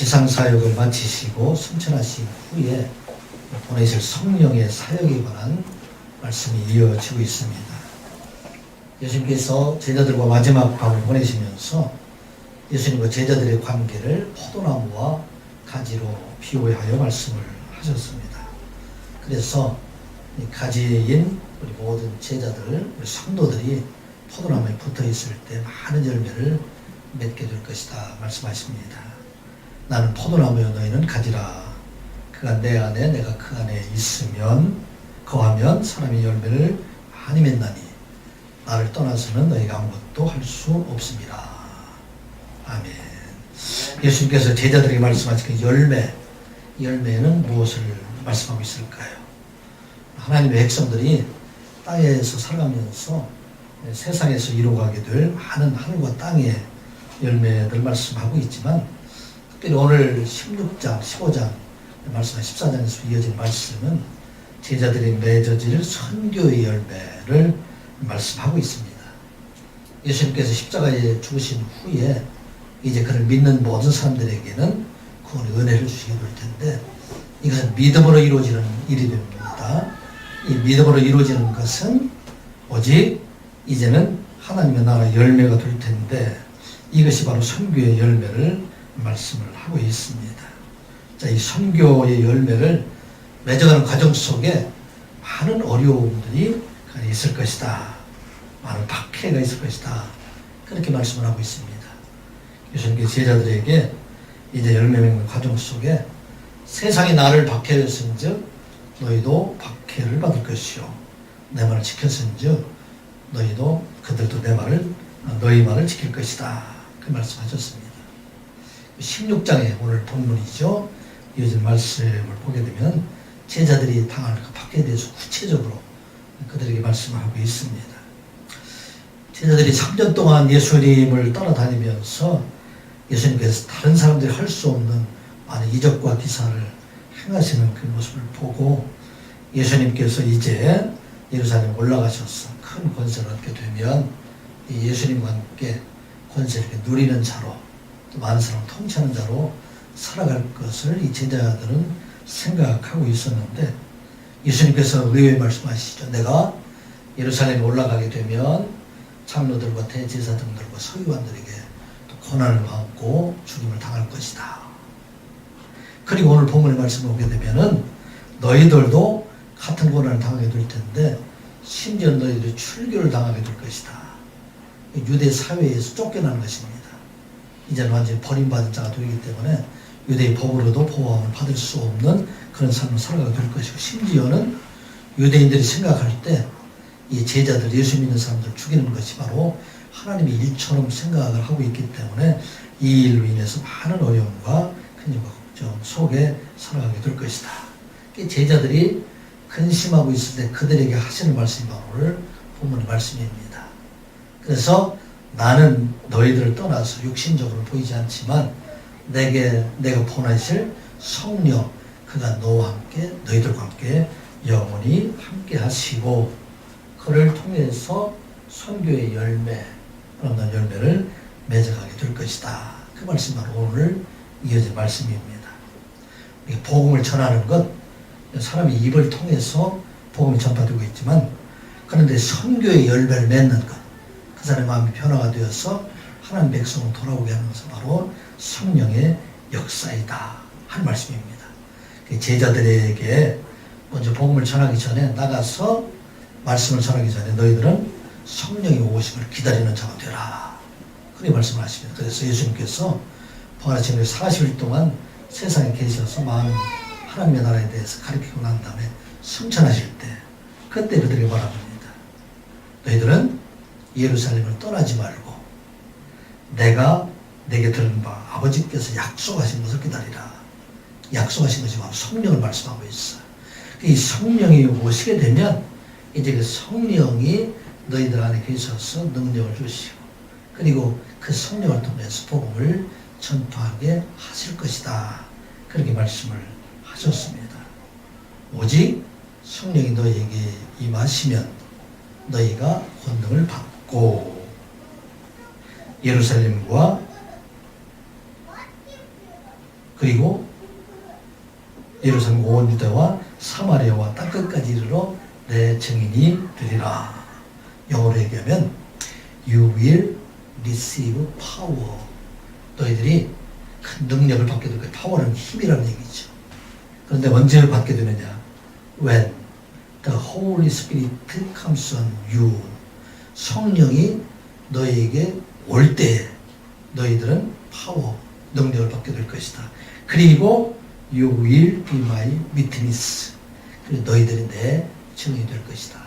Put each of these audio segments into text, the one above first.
지상사역을 마치시고 승천하신 후에 보내실 성령의 사역에 관한 말씀이 이어지고 있습니다. 예수님께서 제자들과 마지막 밤을 보내시면서 예수님과 제자들의 관계를 포도나무와 가지로 비유하여 말씀을 하셨습니다. 그래서 이 가지인 우리 모든 제자들, 우리 성도들이 포도나무에 붙어 있을 때 많은 열매를 맺게 될 것이다 말씀하십니다. 나는 포도나무여 너희는 가지라. 그가 내 안에 내가 그 안에 있으면 거하면 사람이 열매를 많이 맺나니 나를 떠나서는 너희가 아무것도 할 수 없습니다. 아멘. 예수님께서 제자들에게 말씀하신 그 열매는 무엇을 말씀하고 있을까요? 하나님의 백성들이 땅에서 살아가면서 세상에서 이루어가게 될 많은 하늘과 땅의 열매들 말씀하고 있지만 특별히 오늘 16장, 15장 말씀 14장에서 이어진 말씀은 제자들이 맺어질 선교의 열매를 말씀하고 있습니다. 예수님께서 십자가에 죽으신 후에 이제 그를 믿는 모든 사람들에게는 구원의 은혜를 주시게 될 텐데 이것은 믿음으로 이루어지는 일이 됩니다. 이 믿음으로 이루어지는 것은 오직 이제는 하나님의 나라 열매가 될 텐데 이것이 바로 선교의 열매를 말씀을 하고 있습니다. 자, 이 선교의 열매를 맺어가는 과정 속에 많은 어려움들이 있을 것이다. 많은 박해가 있을 것이다. 그렇게 말씀을 하고 있습니다. 예수님께서 제자들에게 이제 열매 맺는 과정 속에 세상이 나를 박해했은즉 너희도 박해를 받을 것이요 내 말을 지켰은즉 너희도 그들도 너희 말을 지킬 것이다. 그 말씀하셨습니다. 16장의 오늘 본문이죠. 이어진 말씀을 보게 되면 제자들이 당할 그 박해에 대해서 구체적으로 그들에게 말씀을 하고 있습니다. 제자들이 3년 동안 예수님을 따라다니면서 예수님께서 다른 사람들이 할 수 없는 많은 이적과 기사를 행하시는 그 모습을 보고 예수님께서 이제 예루살렘에 올라가셔서 큰 권세를 얻게 되면 이 예수님과 함께 권세를 누리는 자로 또 많은 사람을 통치하는 자로 살아갈 것을 이 제자들은 생각하고 있었는데 예수님께서 의외의 말씀하시죠. 내가 예루살렘에 올라가게 되면 장로들과 대제사 등들과 서기관들에게 또 고난을 받고 죽임을 당할 것이다. 그리고 오늘 본문의 말씀을 보게 되면은 너희들도 같은 고난을 당하게 될 텐데 심지어 너희들이 출교를 당하게 될 것이다. 유대 사회에서 쫓겨나는 것입니다. 이제는 완전히 버림받은 자가 되기 때문에 유대의 법으로도 보호함을 받을 수 없는 그런 삶을 살아가게 될 것이고 심지어는 유대인들이 생각할 때 이 제자들, 예수 믿는 사람들을 죽이는 것이 바로 하나님의 일처럼 생각을 하고 있기 때문에 이 일로 인해서 많은 어려움과 근심과 걱정 속에 살아가게 될 것이다. 제자들이 근심하고 있을 때 그들에게 하시는 말씀이 바로 오늘 본문의 말씀입니다. 그래서 나는 너희들을 떠나서 육신적으로 보이지 않지만 내가 보내실 성령 그가 너와 함께 너희들과 함께 영원히 함께 하시고 그를 통해서 선교의 그런 열매를 맺어가게 될 것이다. 그 말씀이 바로 오늘 이어진 말씀입니다. 복음을 전하는 것 사람이 입을 통해서 복음이 전파되고 있지만 그런데 선교의 열매를 맺는 것 그 사람의 마음이 변화가 되어서 하나님 백성을 돌아오게 하는 것은 바로 성령의 역사이다 하는 말씀입니다. 제자들에게 먼저 복음을 전하기 전에 나가서 말씀을 전하기 전에 너희들은 성령이 오심을 기다리는 자가 되라. 그렇게 말씀을 하십니다. 그래서 예수님께서 부활하신 후 40일 동안 세상에 계셔서 많은 하나님의 나라에 대해서 가르치고 난 다음에 승천하실 때 그때 그들에게 말합니다. 너희들은 예루살렘을 떠나지 말고 내가 내게 들은 바 아버지께서 약속하신 것을 기다리라. 약속하신 것이 바로 성령을 말씀하고 있어요. 이 성령이 오시게 되면 이제 그 성령이 너희들 안에 계셔서 능력을 주시고 그리고 그 성령을 통해서 복음을 전파하게 하실 것이다. 그렇게 말씀을 하셨습니다. 오직 성령이 너희에게 임하시면 너희가 권능을 받고 예루살렘과 그리고 예루살렘 온 유대와 사마리아와 땅끝까지 이르러 내 증인이 되리라. 영어로 얘기하면 You will receive power. 너희들이 큰 능력을 받게 될 거야. 파워는 힘이라는 얘기죠. 그런데 언제 받게 되느냐? When the Holy Spirit comes on you. 성령이 너희에게 올 때 너희들은 파워, 능력을 받게 될 것이다. 그리고 You will be my witness. 그리고 너희들이 내 증인이 될 것이다.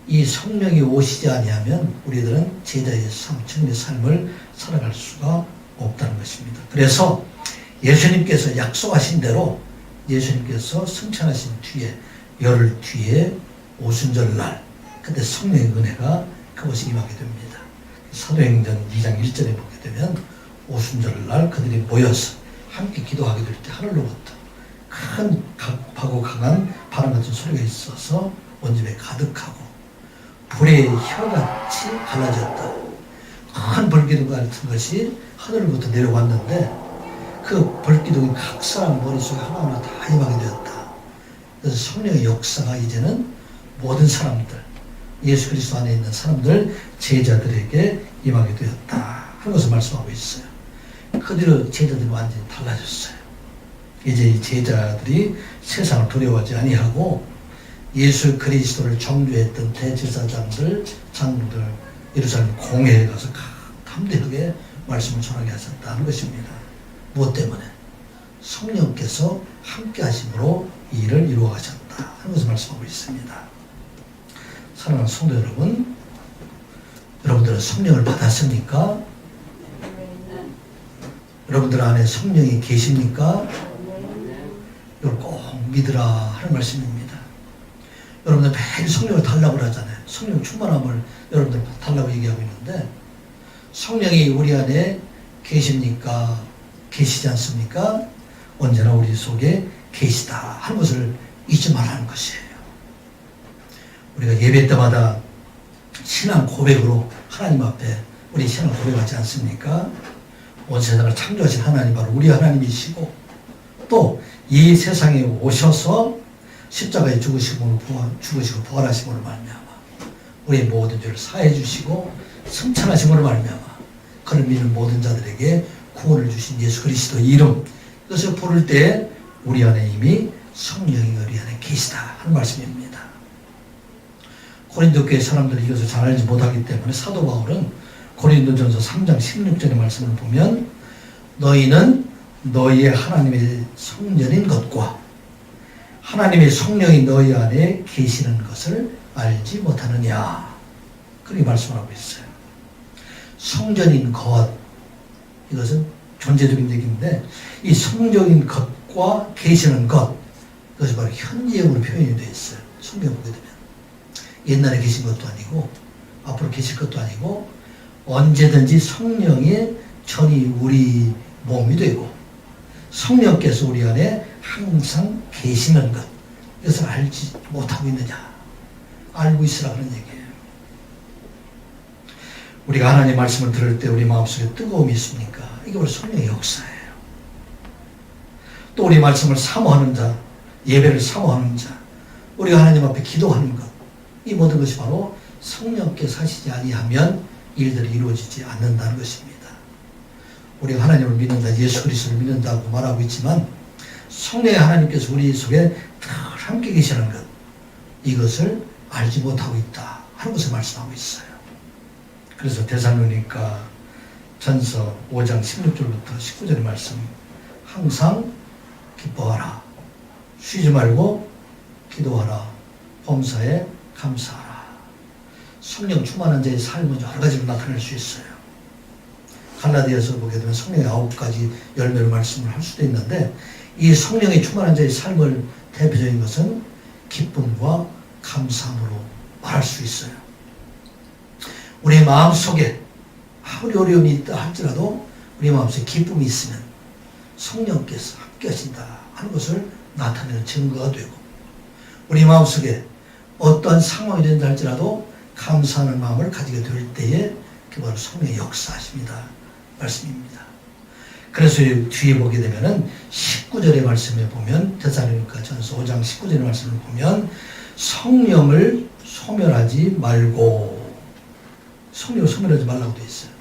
이 성령이 오시지 아니하면 우리들은 제자의 삶, 증인의 삶을 살아갈 수가 없다는 것입니다. 그래서 예수님께서 약속하신 대로 예수님께서 승천하신 뒤에 열흘 뒤에 오순절날 그때 성령의 은혜가 그것이 임하게 됩니다. 사도행전 2장 1절에 보게 되면 오순절날 그들이 모여서 함께 기도하게 될 때 하늘로부터 큰 각하고 강한 바람 같은 소리가 있어서 온 집에 가득하고 불의 혀같이 갈라졌다. 큰 불기둥 같은 것이 하늘로부터 내려왔는데 그 불기둥이 각 사람 머릿속에 하나하나 다 임하게 되었다. 그래서 성령의 역사가 이제는 모든 사람들, 예수 그리스도 안에 있는 사람들, 제자들에게 임하게 되었다 하는 것을 말씀하고 있어요. 그 뒤로 제자들이 완전히 달라졌어요. 이제 이 제자들이 세상을 두려워하지 아니하고 예수 그리스도를 정죄했던 대제사장들, 장로들, 예루살렘 공회에 가서 담대하게 말씀을 전하게 하셨다는 것입니다. 무엇 때문에? 성령께서 함께 하심으로 이 일을 이루어 가셨다 하는 것을 말씀하고 있습니다. 사랑하는 성도 여러분, 여러분들은 성령을 받았습니까? 여러분들 안에 성령이 계십니까? 이걸 꼭 믿으라 하는 말씀입니다. 여러분들 매일 성령을 달라고 하잖아요. 성령 충만함을 여러분들 달라고 얘기하고 있는데 성령이 우리 안에 계십니까? 계시지 않습니까? 언제나 우리 속에 계시다 하는 것을 잊지 말라는 것이에요. 우리가 예배 때마다 신앙 고백으로 하나님 앞에 우리 신앙 고백하지 않습니까? 온 세상을 창조하신 하나님 바로 우리 하나님이시고 또 이 세상에 오셔서 십자가에 죽으시고 부활하심으로 말미암아 우리의 모든 죄를 사해 주시고 승천하심으로 말미암아 그를 믿는 모든 자들에게 구원을 주신 예수 그리스도 이름 이것을 부를 때 우리 안에 이미 성령이 우리 안에 계시다 하는 말씀입니다. 고린도 교회 사람들이 이것을 잘 알지 못하기 때문에 사도 바울은 고린도전서 3장 16절의 말씀을 보면 너희는 너희의 하나님의 성전인 것과 하나님의 성령이 너희 안에 계시는 것을 알지 못하느냐 그렇게 말씀하고 있어요. 성전인 것 이것은 존재적인 얘기인데 이 성전인 것과 계시는 것 이것이 바로 현재형으로 표현이 되어 있어요. 성경 보게 되면 옛날에 계신 것도 아니고 앞으로 계실 것도 아니고 언제든지 성령의 전이 우리 몸이 되고 성령께서 우리 안에 항상 계시는 것 이것을 알지 못하고 있느냐 알고 있으라 그런 얘기예요. 우리가 하나님의 말씀을 들을 때 우리 마음속에 뜨거움이 있습니까? 이게 바로 성령의 역사예요. 또 우리 말씀을 사모하는 자 예배를 사모하는 자 우리가 하나님 앞에 기도하는 것 이 모든 것이 바로 성령께서 하시지 아니하면 일들이 이루어지지 않는다는 것입니다. 우리가 하나님을 믿는다, 예수 그리스도를 믿는다고 말하고 있지만 성령의 하나님께서 우리 속에 늘 함께 계시는 것 이것을 알지 못하고 있다 하는 것을 말씀하고 있어요. 그래서 데살로니가 전서 5장 16절부터 19절의 말씀 항상 기뻐하라 쉬지 말고 기도하라 범사에 감사하라. 성령 충만한 자의 삶은 여러 가지로 나타날 수 있어요. 갈라디아서 보게 되면 성령의 9가지 열매로 말씀을 할 수도 있는데 이 성령의 충만한 자의 삶을 대표적인 것은 기쁨과 감사함으로 말할 수 있어요. 우리의 마음속에 아무리 어려움이 있다 할지라도 우리 마음속에 기쁨이 있으면 성령께서 함께 하신다 하는 것을 나타내는 증거가 되고 우리 마음속에 어떠한 상황이 된다 할지라도 감사하는 마음을 가지게 될 때에 그게 바로 성령의 역사하십니다. 말씀입니다. 그래서 뒤에 보게 되면은 19절의 말씀에 보면 데살로니가 전서 5장 19절의 말씀을 보면 성령을 소멸하지 말고, 성령을 소멸하지 말라고 되어 있어요.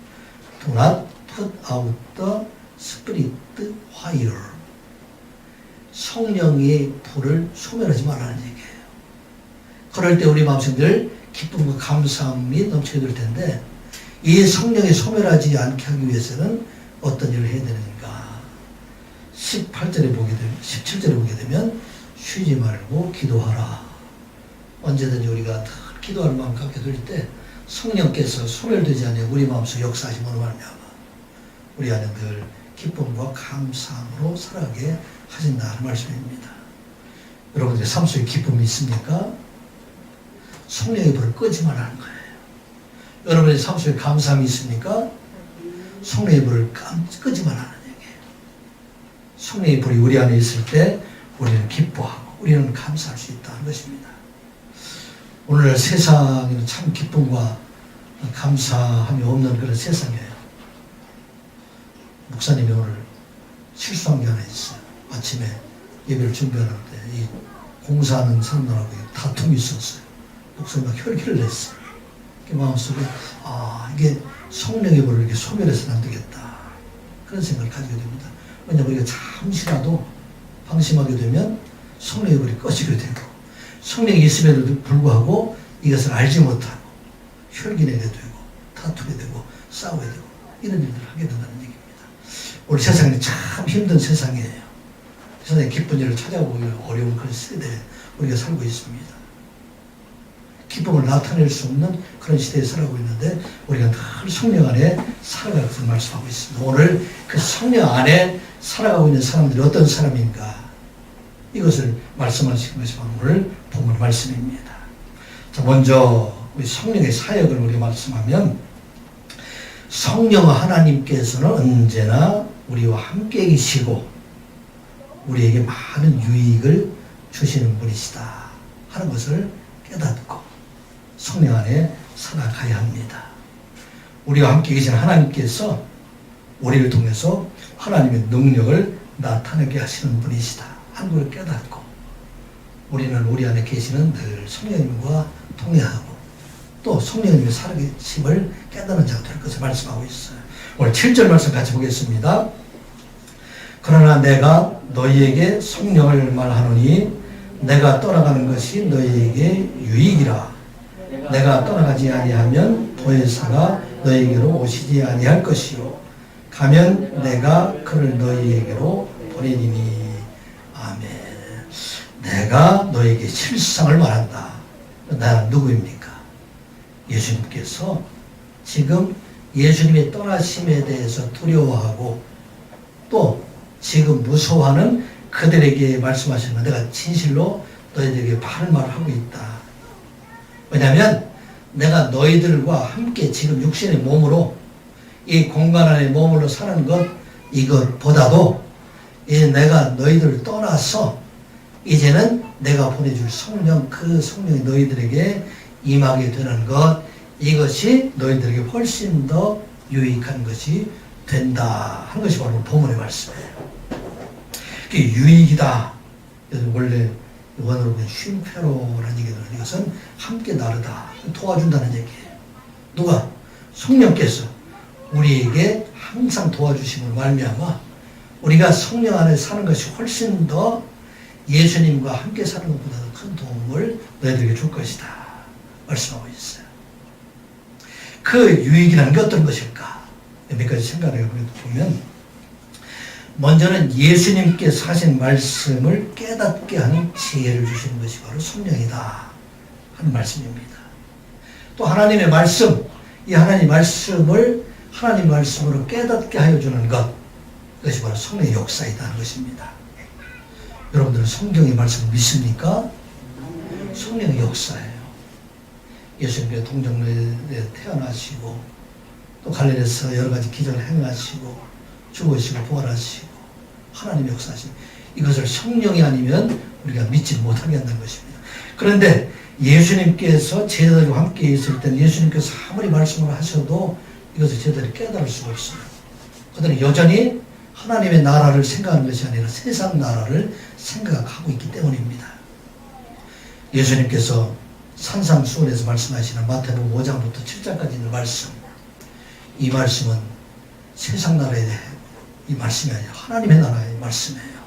Do not put out the spirit fire. 성령의 불을 소멸하지 말라는 얘기예요. 그럴 때 우리 마음속에 기쁨과 감사함이 넘치게 될 텐데, 이 성령이 소멸하지 않게 하기 위해서는 어떤 일을 해야 되는가? 18절에 보게 되면, 17절에 보게 되면 쉬지 말고 기도하라. 언제든지 우리가 기도할 마음 갖게 될 때 성령께서 소멸되지 않으며 우리 마음속 역사하심으로 말미암아 우리 안에 늘 기쁨과 감사함으로 살아가게 하신다는 말씀입니다. 여러분들의 삶 속에 기쁨이 있습니까? 성령의 불을 끄지 말라는 거예요. 여러분의 삶 속에 감사함이 있습니까? 성령의 불을 끄지 말라는 얘기예요. 성령의 불이 우리 안에 있을 때 우리는 기뻐하고 우리는 감사할 수 있다는 것입니다. 오늘날 세상에는 참 기쁨과 감사함이 없는 그런 세상이에요. 목사님이 오늘 실수한 게 하나 있어요. 아침에 예배를 준비하는데 이 공사하는 사람들하고 다툼이 있었어요. 목사님이 막 혈기를 냈어요. 마음속에 이게 성령의 불을 이렇게 소멸해서는 안 되겠다, 그런 생각을 가지게 됩니다. 왜냐하면 우리가 잠시라도 방심하게 되면 성령의 불이 꺼지게 되고, 성령이 있음에도 불구하고 이것을 알지 못하고 혈기내게 되고 다투게 되고 싸우게 되고 이런 일들을 하게 된다는 얘기입니다. 우리 세상이 참 힘든 세상이에요. 세상에 기쁜 일을 찾아보기 어려운 그런 세대에 우리가 살고 있습니다. 기쁨을 나타낼 수 없는 그런 시대에 살아가고 있는데 우리가 늘 성령 안에 살아가는 것을 말씀하고 있습니다. 오늘 그 성령 안에 살아가고 있는 사람들이 어떤 사람인가, 이것을 말씀하시는 것이 바로 오늘 본문 말씀입니다. 자, 먼저 우리 성령의 사역을 우리가 말씀하면, 성령 하나님께서는 언제나 우리와 함께 계시고 우리에게 많은 유익을 주시는 분이시다 하는 것을 깨닫고 성령 안에 살아가야 합니다. 우리와 함께 계신 하나님께서 우리를 통해서 하나님의 능력을 나타내게 하시는 분이시다 하는 걸 깨닫고 우리는 우리 안에 계시는 늘 성령님과 통해하고 또 성령님의 살아계심을 깨닫는 자가 될 것을 말씀하고 있어요. 오늘 7절 말씀 같이 보겠습니다. 그러나 내가 너희에게 성령을 말하노니 내가 떠나가는 것이 너희에게 유익이라. 내가 떠나가지 아니하면 보혜사가 너희에게로 오시지 아니할 것이요 가면 내가 그를 너희에게로 보내리니. 아멘. 내가 너희에게 실상을 말한다. 나는 누구입니까? 예수님께서 지금 예수님의 떠나심에 대해서 두려워하고 또 지금 무서워하는 그들에게 말씀하시는 것, 내가 진실로 너희들에게 바른 말을 하고 있다. 왜냐하면 내가 너희들과 함께 지금 육신의 몸으로 이 공간 안에 머물러 사는 것, 이것보다도 내가 너희들을 떠나서 이제는 내가 보내줄 성령, 그 성령이 너희들에게 임하게 되는 것, 이것이 너희들에게 훨씬 더 유익한 것이 된다 하는 것이 바로 본문의 말씀이에요. 그게 유익이다. 원래 원어로 보면 쉼페로라는 얘기는 이것은 함께 나르다, 도와준다는 얘기예요. 누가? 성령께서 우리에게 항상 도와주심을 말미암아 우리가 성령 안에 사는 것이 훨씬 더 예수님과 함께 사는 것보다 더 큰 도움을 너희들에게 줄 것이다 말씀하고 있어요. 그 유익이라는 게 어떤 것일까? 몇 가지 생각을 해보면, 먼저는 예수님께서 하신 말씀을 깨닫게 하는 지혜를 주시는 것이 바로 성령이다 하는 말씀입니다. 또 하나님의 말씀, 이 하나님 말씀을 하나님 말씀으로 깨닫게 하여 주는 것, 그것이 바로 성령의 역사이다 하는 것입니다. 여러분들은 성경의 말씀을 믿습니까? 성령의 역사예요. 예수님께서 동정로에 태어나시고 또 갈릴리에서 여러 가지 기적을 행하시고 죽으시고 부활하시고 하나님의 역사하시고, 이것을 성령이 아니면 우리가 믿지 못하게 한다는 것입니다. 그런데 예수님께서 제자들과 함께 있을 때는 예수님께서 아무리 말씀을 하셔도 이것을 제자들이 깨달을 수가 없어요. 그들은 여전히 하나님의 나라를 생각하는 것이 아니라 세상 나라를 생각하고 있기 때문입니다. 예수님께서 산상수훈에서 말씀하시는 마태복음 5장부터 7장까지 있는 말씀, 이 말씀은 세상 나라에 대해 이 말씀이 아니라 하나님의 나라의 말씀이에요.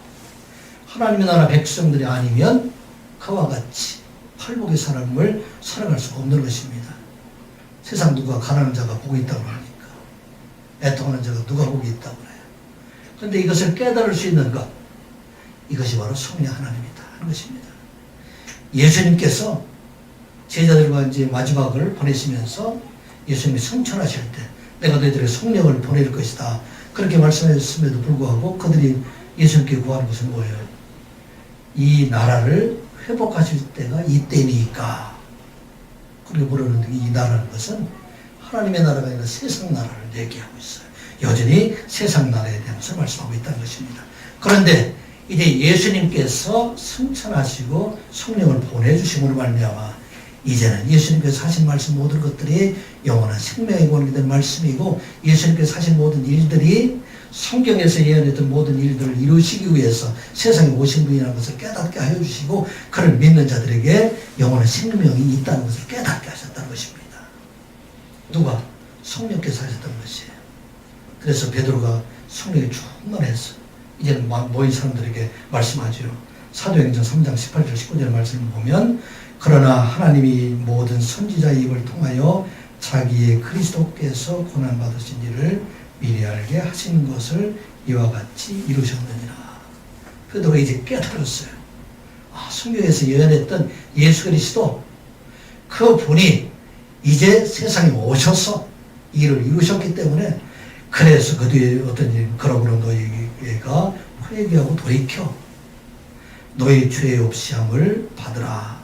하나님의 나라 백성들이 아니면 그와 같이 팔복의 삶을 살아갈 수가 없는 것입니다. 세상 누가 가난한 자가 복이 있다고 하니까, 애통하는 자가 누가 복이 있다고 해요. 그런데 이것을 깨달을 수 있는 것, 이것이 바로 성령 하나님이다 하는 것입니다. 예수님께서 제자들과 이제 마지막을 보내시면서 예수님이 성천하실 때 내가 너희들에게 성령을 보낼 것이다, 그렇게 말씀하셨음에도 불구하고 그들이 예수님께 구하는 것은 뭐예요? 이 나라를 회복하실 때가 이때니까. 그렇게 부르는데, 이 나라는 것은 하나님의 나라가 아니라 세상 나라를 얘기하고 있어요. 여전히 세상 나라에 대해서 말씀하고 있다는 것입니다. 그런데 이제 예수님께서 승천하시고 성령을 보내주심으로 말미암아 이제는 예수님께서 하신 말씀 모든 것들이 영원한 생명의 권리가 된 말씀이고, 예수님께서 하신 모든 일들이 성경에서 예언했던 모든 일들을 이루시기 위해서 세상에 오신 분이라는 것을 깨닫게 하여 주시고, 그를 믿는 자들에게 영원한 생명이 있다는 것을 깨닫게 하셨다는 것입니다. 누가? 성령께서 하셨다는 것이에요. 그래서 베드로가 성령이 충만해서 이제는 모인 사람들에게 말씀하죠. 사도행전 3장 18절 19절 말씀을 보면, 그러나 하나님이 모든 선지자의 입을 통하여 자기의 그리스도께서 고난받으신 일을 미리 알게 하신 것을 이와 같이 이루셨느니라. 베드로가 이제 깨달았어요. 성경에서 예언했던 예수 그리스도, 그 분이 이제 세상에 오셔서 일을 이루셨기 때문에, 그래서 그 뒤에 어떤 일, 그러므로 너희가 회개하고 돌이켜 너희 죄 없이 함을 받으라.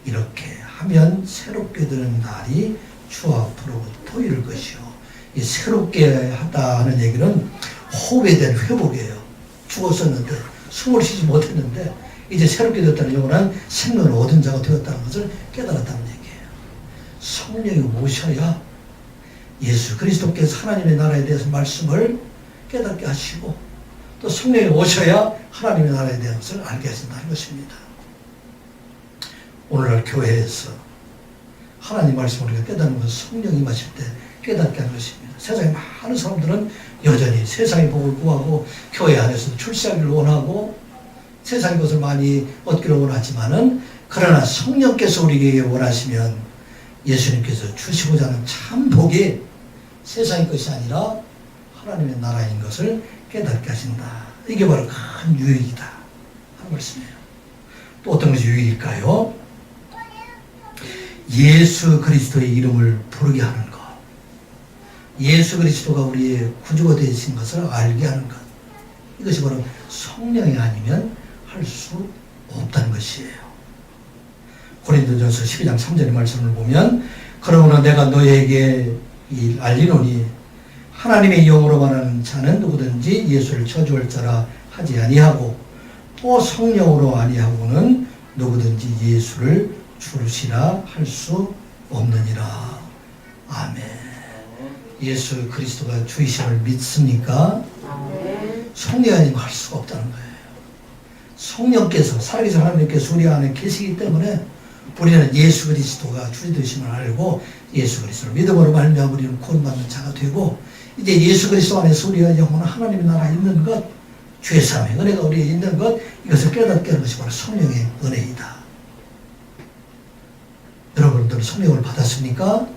이렇게 하면 새롭게 되는 날이 주 앞으로부터 이를 것이요. 이 새롭게 하다는 얘기는 호흡에 대한 회복이에요. 죽었었는데 숨을 쉬지 못했는데 이제 새롭게 됐다는 영원한 생명을 얻은 자가 되었다는 것을 깨달았다는 얘기예요. 성령이 오셔야 예수 그리스도께서 하나님의 나라에 대해서 말씀을 깨닫게 하시고, 또 성령이 오셔야 하나님의 나라에 대한 것을 알게 하신다는 것입니다. 오늘날 교회에서 하나님 말씀을 우리가 깨닫는 것은 성령이 임하실 때 깨닫게 하는 것입니다. 세상에 많은 사람들은 여전히 세상의 복을 구하고 교회 안에서 출세하기를 원하고 세상의 것을 많이 얻기를 원하지만은, 그러나 성령께서 우리에게 원하시면 예수님께서 주시고자 하는 참 복이 세상의 것이 아니라 하나님의 나라인 것을 깨닫게 하신다. 이게 바로 큰 유익이다 하는 말씀이에요. 또 어떤 것이 유익일까요? 예수 그리스도의 이름을 부르게 하는 것, 예수 그리스도가 우리의 구주가 되신 것을 알게 하는 것, 이것이 바로 성령이 아니면 할 수 없다는 것이에요. 고린도전서 12장 3절의 말씀을 보면, 그러므로 내가 너희에게 알리노니 하나님의 영으로 말하는 자는 누구든지 예수를 저주할 자라 하지 아니하고, 또 성령으로 아니하고는 누구든지 예수를 주시라 할 수 없느니라. 아멘. 예수 그리스도가 주이심을 믿습니까? 성령이 아니면 할 수가 없다는 거예요. 성령께서, 살아계신 하나님께서 우리 안에 계시기 때문에 우리는 예수 그리스도가 주의 되심을 알고 예수 그리스도를 믿음으로 말미암아 우리는 구원받는 자가 되고, 이제 예수 그리스도 안에서 우리가 영원한 하나님의 나라에 있는 것, 죄사함의 은혜가 우리에 있는 것, 이것을 깨닫게 하는 것이 바로 성령의 은혜이다. 여러분들 성령을 받았습니까?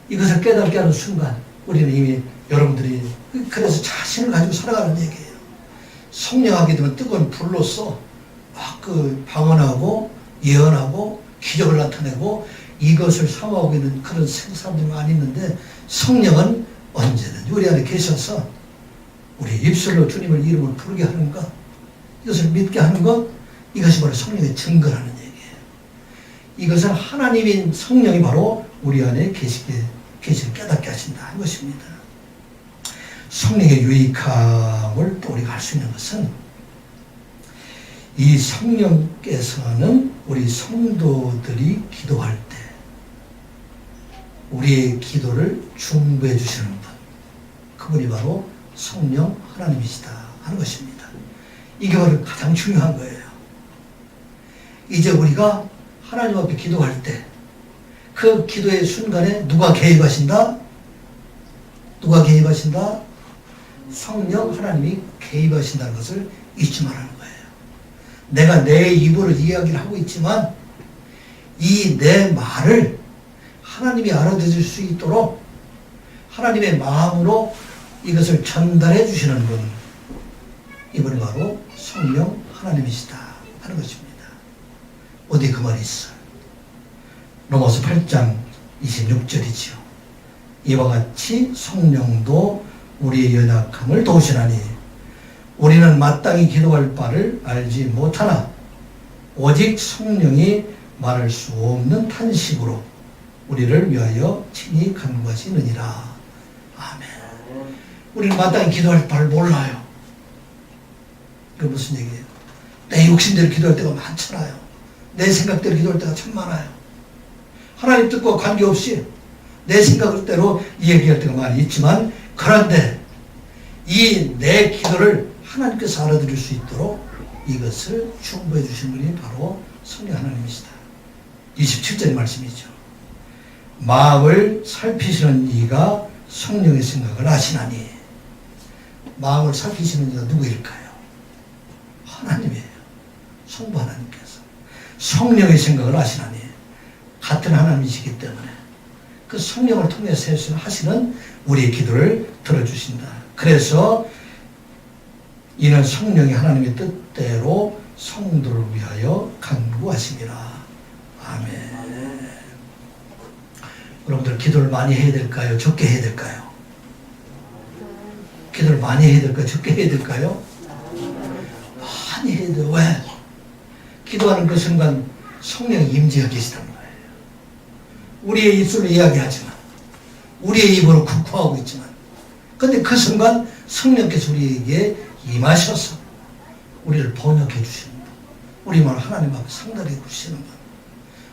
이것을 깨닫게 하는 순간 우리는 이미, 여러분들이 그래서 자신을 가지고 살아가는 얘기예요. 성령하게 되면 뜨거운 불로써 막 방언하고 예언하고 기적을 나타내고 이것을 사모하고 있는 그런 사람들이 많이 있는데, 성령은 언제든지 우리 안에 계셔서 우리 입술로 주님을 이름을 부르게 하는 것, 이것을 믿게 하는 것, 이것이 바로 성령의 증거라는 얘기예요. 이것은 하나님인 성령이 바로 우리 안에 계시를 깨닫게 하신다 하는 것입니다. 성령의 유익함을 또 우리가 알 수 있는 것은, 이 성령께서는 우리 성도들이 기도할 때 우리의 기도를 중보해 주시는 분, 그분이 바로 성령 하나님이시다 하는 것입니다. 이게 바로 가장 중요한 거예요. 이제 우리가 하나님 앞에 기도할 때 그 기도의 순간에 누가 개입하신다? 누가 개입하신다? 성령 하나님이 개입하신다는 것을 잊지 말라는 거예요. 내가 내 입으로 이야기를 하고 있지만 이 내 말을 하나님이 알아들을 수 있도록 하나님의 마음으로 이것을 전달해 주시는 분, 이분이 바로 성령 하나님이시다 하는 것입니다. 어디 그 말이 있어요? 로마서 8장 26절이지요. 이와 같이 성령도 우리의 연약함을 도우시나니 우리는 마땅히 기도할 바를 알지 못하나 오직 성령이 말할 수 없는 탄식으로 우리를 위하여 친히 간구하시느니라. 아멘. 우리는 마땅히 기도할 바를 몰라요. 그게 무슨 얘기예요? 내 욕심대로 기도할 때가 많잖아요. 내 생각대로 기도할 때가 참 많아요. 하나님 뜻과 관계없이 내 생각대로 이야기할 때가 많이 있지만, 그런데 이 내 기도를 하나님께서 알아들을 수 있도록 이것을 충고해 주신 분이 바로 성령 하나님이시다. 27절의 말씀이죠. 마음을 살피시는 이가 성령의 생각을 아시나니. 마음을 살피시는 이가 누구일까요? 하나님이에요. 성부 하나님께서 성령의 생각을 아시나니, 같은 하나님이시기 때문에 그 성령을 통해서 하시는 우리의 기도를 들어주신다. 그래서 이는 성령이 하나님의 뜻대로 성도를 위하여 간구하심이라. 아멘. 여러분들 기도를 많이 해야 될까요? 적게 해야 될까요? 기도를 많이 해야 될까요? 적게 해야 될까요? 많이 해야 돼요. 왜? 기도하는 그 순간 성령이 임재하고 계시다는 거예요. 우리의 입술로 이야기하지만, 우리의 입으로 구하고 있지만, 근데 그 순간 성령께서 우리에게 임하셔서 우리를 번역해 주시는 분, 우리 말 하나님 앞에 상달해 주시는 분,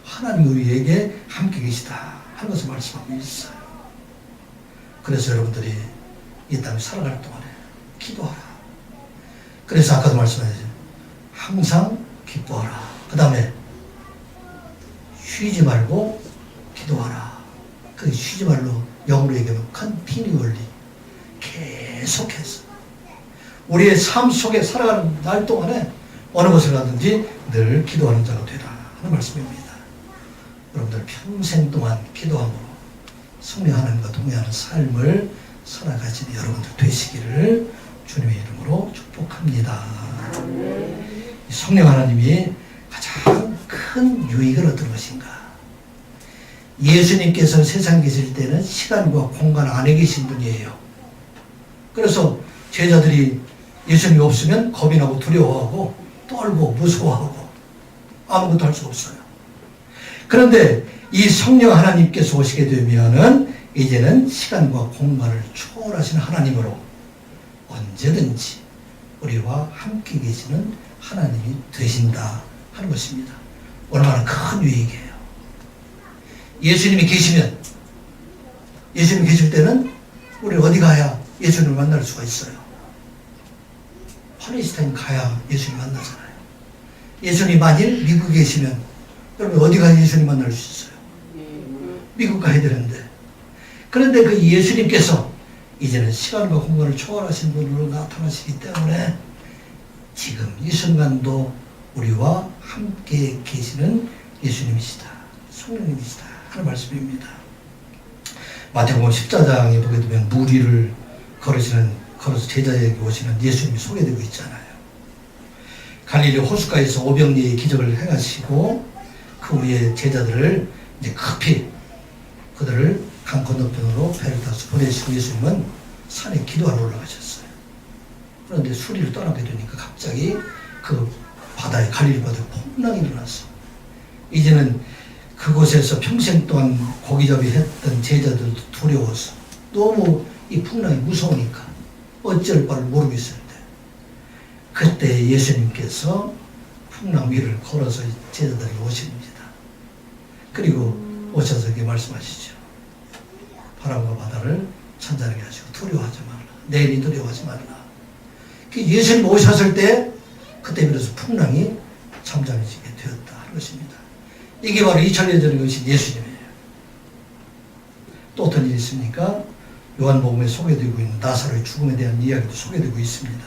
하나님이 우리에게 함께 계시다 하는 것을 말씀하고 있어요. 그래서 여러분들이 이 땅에 살아갈 동안에 기도하라. 그래서 아까도 말씀하셨죠. 항상 기뻐하라. 그 다음에 쉬지 말고 기도하라. 그 쉬지 말로 영어로 얘기하면 continually, 계속해서 우리의 삶 속에 살아가는 날 동안에 어느 곳을 가든지 늘 기도하는 자가 되라 하는 말씀입니다. 여러분들 평생 동안 기도함으로 성령 하나님과 동행하는 삶을 살아가시는 여러분들 되시기를 주님의 이름으로 축복합니다. 성령 하나님이 가장 큰 유익은 어떤 것인가? 예수님께서 세상에 계실 때는 시간과 공간 안에 계신 분이에요. 그래서 제자들이 예수님이 없으면 겁이 나고 두려워하고 떨고 무서워하고 아무것도 할 수 없어요. 그런데 이 성령 하나님께서 오시게 되면은 이제는 시간과 공간을 초월하시는 하나님으로 언제든지 우리와 함께 계시는 하나님이 되신다 하는 것입니다. 얼마나 큰 유익이에요. 예수님이 계시면, 예수님이 계실 때는 우리 어디 가야 예수님을 만날 수가 있어요? 팔레스타인 가야 예수님 만나잖아요. 예수님이 만일 미국에 계시면 여러분 어디 가야 예수님 만날 수 있어요? 미국 가야 되는데. 그런데 그 예수님께서 이제는 시간과 공간을 초월하신 분으로 나타나시기 때문에 지금 이 순간도 우리와 함께 계시는 예수님이시다, 성령님이시다 하는 말씀입니다. 마태복음 14장에 보게 되면 무리를 걸어서 제자에게 오시는 예수님이 소개되고 있잖아요. 갈릴리 호숫가에서 오병리의 기적을 행하시고 그 후에 제자들을 이제 급히 그들을 강 건너편으로 배를 타서 보내시고 예수님은 산에 기도하러 올라가셨어요. 그런데 수리를 떠나게 되니까 갑자기 그 바다에, 갈릴리 바다에 풍랑이 일어났어. 이제는 그곳에서 평생 동안 고기잡이 했던 제자들도 두려워서 너무 이 풍랑이 무서우니까 어쩔 바를 모르고 있을 때, 그때 예수님께서 풍랑 위를 걸어서 제자들에게 오십니다. 그리고 오셔서 이렇게 말씀하시죠. 바람과 바다를 천천하게 하시고 두려워하지 말라. 내일이 두려워하지 말라. 예수님 오셨을 때 그때 비로소 풍랑이 잠잠해지게 되었다 하는 것입니다. 이게 바로 2000년 전에 오신 예수님이에요. 또 어떤 일이 있습니까? 요한복음에 소개되고 있는 나사로의 죽음에 대한 이야기도 소개되고 있습니다.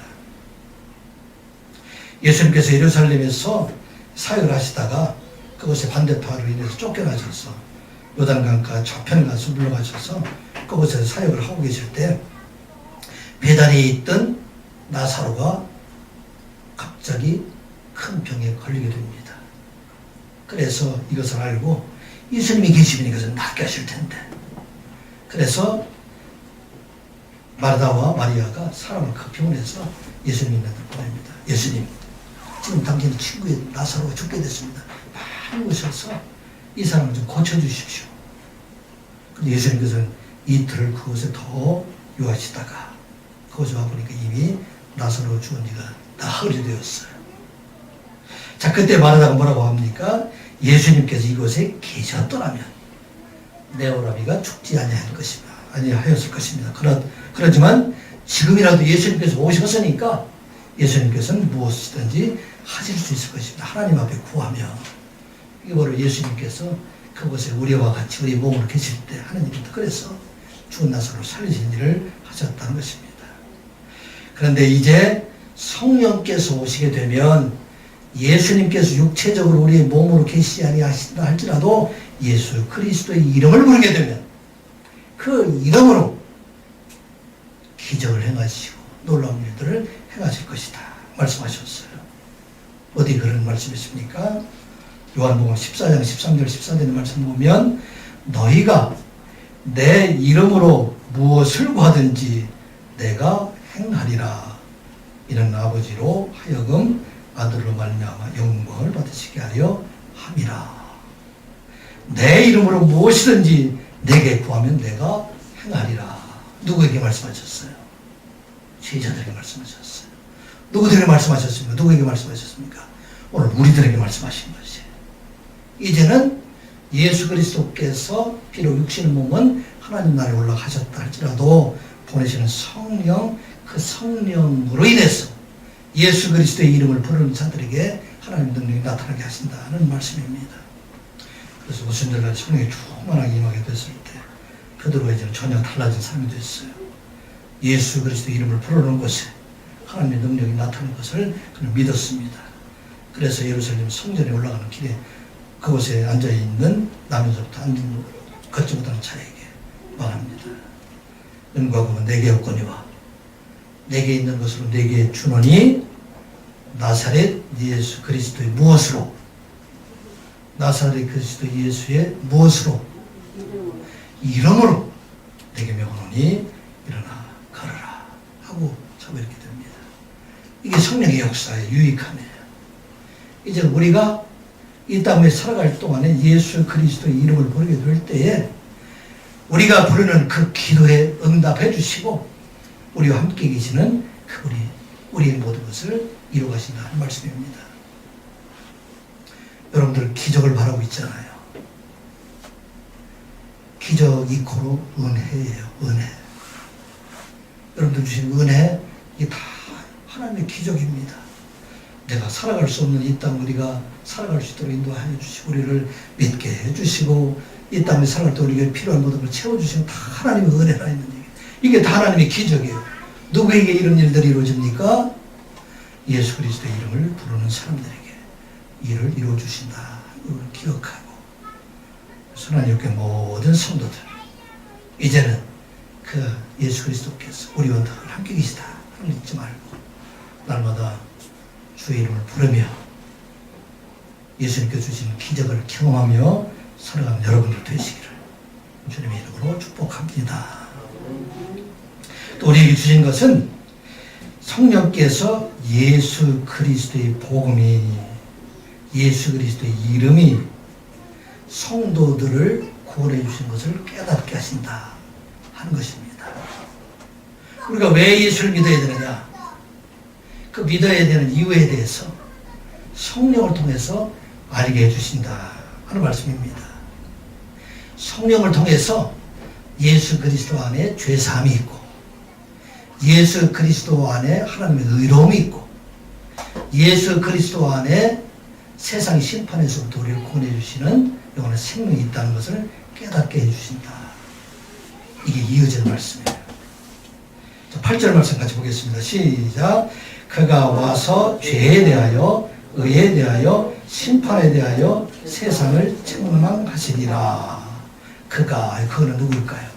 예수님께서 예루살렘에서 사역을 하시다가 그것의 반대파로 인해서 쫓겨나셔서 요단강가 저편에 가서 물러가셔서 그곳에서 사역을 하고 계실 때 베다니에 있던 나사로가 갑자기 큰 병에 걸리게 됩니다. 그래서 이것을 알고 예수님이 계시면 이것은 낫게 하실 텐데, 그래서 마르다와 마리아가 사람을 급히 보내서 예수님한테 보냅니다. 예수님, 지금 당신 친구의 나사로가 죽게 됐습니다. 많이 오셔서 이 사람을 좀 고쳐주십시오. 근데 예수님께서는 이틀을 그곳에 더 유하시다가 그곳에 와보니까 이미 나사로가 죽은 지가 나흘이 되었어요. 자, 그때 마르다가 뭐라고 합니까? 예수님께서 이곳에 계셨더라면 내 오라비가 죽지 아니하였을 것입니다. 그렇지만 지금이라도 예수님께서 오셨으니까 예수님께서는 무엇이든지 하실 수 있을 것입니다. 하나님 앞에 구하며. 이게 바로 예수님께서 그곳에 우리와 같이 우리 몸으로 계실 때 하는 일입니다. 그래서 죽은 나사로를 살리신 일을 하셨다는 것입니다. 그런데 이제 성령께서 오시게 되면 예수님께서 육체적으로 우리의 몸으로 계시지 아니하신다 할지라도 예수 그리스도의 이름을 부르게 되면 그 이름으로 기적을 행하시고 놀라운 일들을 행하실 것이다 말씀하셨어요. 어디 그런 말씀이 있습니까? 요한복음 14장 13절 14절의 말씀 보면 너희가 내 이름으로 무엇을 구하든지 내가 행하리라. 이는 아버지로 하여금 아들로 말미암아 영광을 받으시게 하려 함이라. 내 이름으로 무엇이든지 내게 구하면 내가 행하리라. 누구에게 말씀하셨어요? 제자들에게 말씀하셨어요. 누구들에게 말씀하셨습니까? 누구에게 말씀하셨습니까? 오늘 우리들에게 말씀하신 것이. 이제는 예수 그리스도께서 비록 육신의 몸은 하나님 나라에 올라가셨다 할지라도 보내시는 성령, 그 성령으로 인해서 예수 그리스도의 이름을 부르는 자들에게 하나님 능력이 나타나게 하신다는 말씀입니다. 그래서 오순절날 성령이 충만하게 임하게 됐을 때 베드로가 이제는 전혀 달라진 삶이 됐어요. 예수 그리스도의 이름을 부르는 곳에 하나님의 능력이 나타나는 것을 그는 믿었습니다. 그래서 예루살렘 성전에 올라가는 길에 그곳에 앉아있는 남에서부터 걷지 못하는 자에게 말합니다. 은과 금은 내게 없거니와 내게 있는 것으로 내게 주노니 나사렛 예수 그리스도의 무엇으로, 나사렛 그리스도 예수의 무엇으로, 이름으로 내게 명하노니 일어나 걸어라 하고 참 이렇게 됩니다. 이게 성령의 역사의 유익함이에요. 이제 우리가 이 땅에 살아갈 동안에 예수 그리스도의 이름을 부르게 될 때에 우리가 부르는 그 기도에 응답해 주시고 우리와 함께 계시는 그분이 우리의 모든 것을 이루어 가신다는 말씀입니다. 여러분들 기적을 바라고 있잖아요. 기적 이코로 은혜예요. 은혜. 여러분들 주신 은혜, 이게 다 하나님의 기적입니다. 내가 살아갈 수 없는 이 땅 우리가 살아갈 수 있도록 인도하여 주시고 우리를 믿게 해주시고 이 땅에 살아갈 때 우리에게 필요한 모든 걸 채워주시는 다 하나님의 은혜라 있는 얘기. 이게 다 하나님의 기적이에요. 누구에게 이런 일들이 이루어집니까? 예수 그리스도의 이름을 부르는 사람들에게 일을 이루어주신다. 이걸 기억하고 하나님께 모든 성도들 이제는 그 예수 그리스도께서 우리와 늘 함께 계시다 하는 걸 잊지 말고 날마다 주의 이름을 부르며 예수님께서 주신 기적을 경험하며 살아가는 여러분들 되시기를 주님의 이름으로 축복합니다. 또 우리에게 주신 것은 성령께서 예수 그리스도의 복음이, 예수 그리스도의 이름이 성도들을 구원해 주신 것을 깨닫게 하신다 하는 것입니다. 우리가 왜 예수를 믿어야 되느냐? 그 믿어야 되는 이유에 대해서 성령을 통해서 알게 해주신다 하는 말씀입니다. 성령을 통해서 예수 그리스도 안에 죄사함이 있고 예수 그리스도 안에 하나님의 의로움이 있고 예수 그리스도 안에 세상 심판에서부터 우리를 구원해 주시는 영원한 생명이 있다는 것을 깨닫게 해주신다. 이게 이어지는 말씀이에요. 자, 8절 말씀 같이 보겠습니다. 시작. 그가 와서 죄에 대하여 의에 대하여 심판에 대하여 세상을 책망하시리라. 그거는 누구일까요?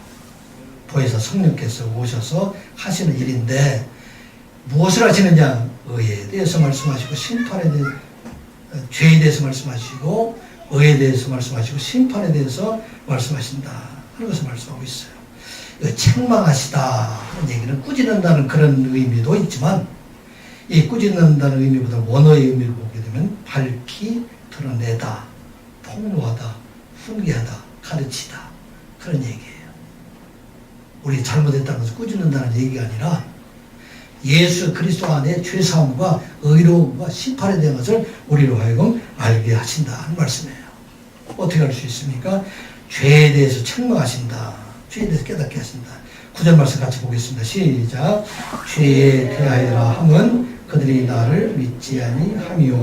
보혜사 성령께서 오셔서 하시는 일인데 무엇을 하시느냐? 의에 대해서 말씀하시고 심판에 대해서 죄에 대해서 말씀하시고 의에 대해서 말씀하시고 심판에 대해서 말씀하신다 하는 것을 말씀하고 있어요. 책망하시다 하는 얘기는 꾸짖는다는 그런 의미도 있지만 이 꾸짖는다는 의미보다 원어의 의미를 보게 되면 밝히 드러내다, 폭로하다, 훈계하다, 가르치다 그런 얘기예요. 우리 잘못했다는 것을 꾸짖는다는 얘기가 아니라 예수 그리스도 안에 죄사함과 의로움과 심판에 대한 것을 우리로 하여금 알게 하신다 하는 말씀이에요. 어떻게 할 수 있습니까? 죄에 대해서 책망하신다. 죄에 대해서 깨닫게 하신다. 9절 말씀 같이 보겠습니다. 시작. 죄에 대하여라 함은 그들이 나를 믿지 아니하며.